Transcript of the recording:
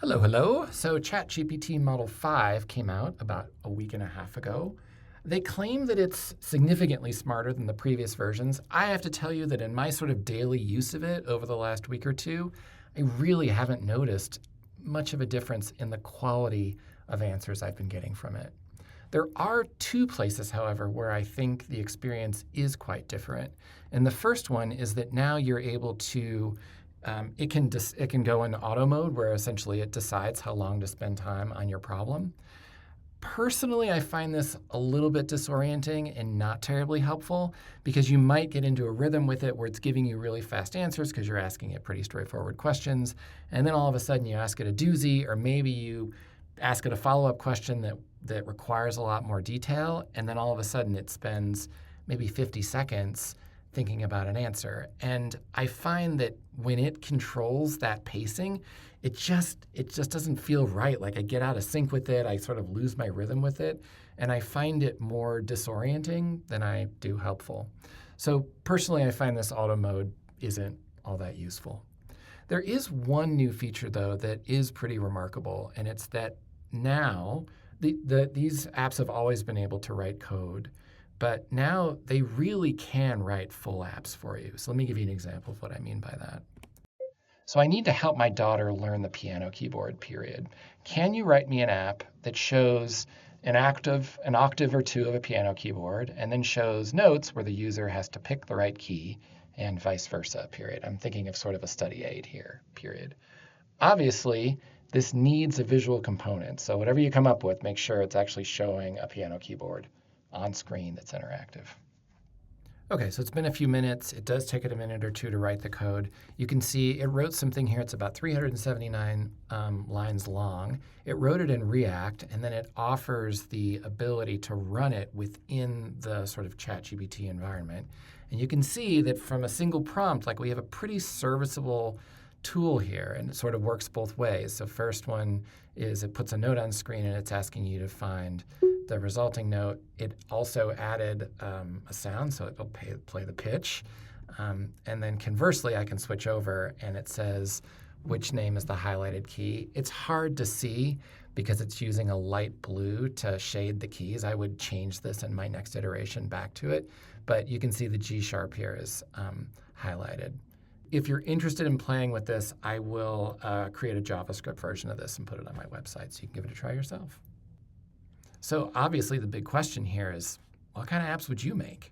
Hello, hello. So ChatGPT Model 5 came out about a week and a half ago. They claim that it's significantly smarter than the previous versions. I have to tell you that in my sort of daily use of it over the last week or two, I really haven't noticed much of a difference in the quality of answers I've been getting from it. There are two places, however, where I think the experience is quite different. And the first one is that now you're able to it can go into auto mode where essentially it decides how long to spend time on your problem. Personally, I find this a little bit disorienting and not terribly helpful because you might get into a rhythm with it where it's giving you really fast answers because you're asking it pretty straightforward questions. And then all of a sudden you ask it a doozy, or maybe you ask it a follow-up question that requires a lot more detail. And then all of a sudden it spends maybe 50 seconds thinking about an answer. And I find that when it controls that pacing, it just doesn't feel right. Like I get out of sync with it. I sort of lose my rhythm with it. And I find it more disorienting than I do helpful. So personally, I find this auto mode isn't all that useful. There is one new feature, though, that is pretty remarkable. And it's that now these apps have always been able to write code. But now they really can write full apps for you. So let me give you an example of what I mean by that. So I need to help my daughter learn the piano keyboard, period. Can you write me an app that shows an octave or two of a piano keyboard and then shows notes where the user has to pick the right key and vice versa, period? I'm thinking of sort of a study aid here, period. Obviously, this needs a visual component. So whatever you come up with, make sure it's actually showing a piano keyboard on screen that's interactive. Okay, so it's been a few minutes. It does take it a minute or two to write the code. You can see it wrote something here. It's about 379 lines long. It wrote it in React, and then it offers the ability to run it within the sort of ChatGPT environment. And you can see that from a single prompt, like we have a pretty serviceable tool here, and it sort of works both ways. So first one is it puts a note on screen, and it's asking you to find the resulting note. It also added a sound, so it'll play the pitch. And then conversely, I can switch over, and it says which name is the highlighted key. It's hard to see because it's using a light blue to shade the keys. I would change this in my next iteration back to it. But you can see the G sharp here is highlighted. If you're interested in playing with this, I will create a JavaScript version of this and put it on my website so you can give it a try yourself. So obviously the big question here is, what kind of apps would you make?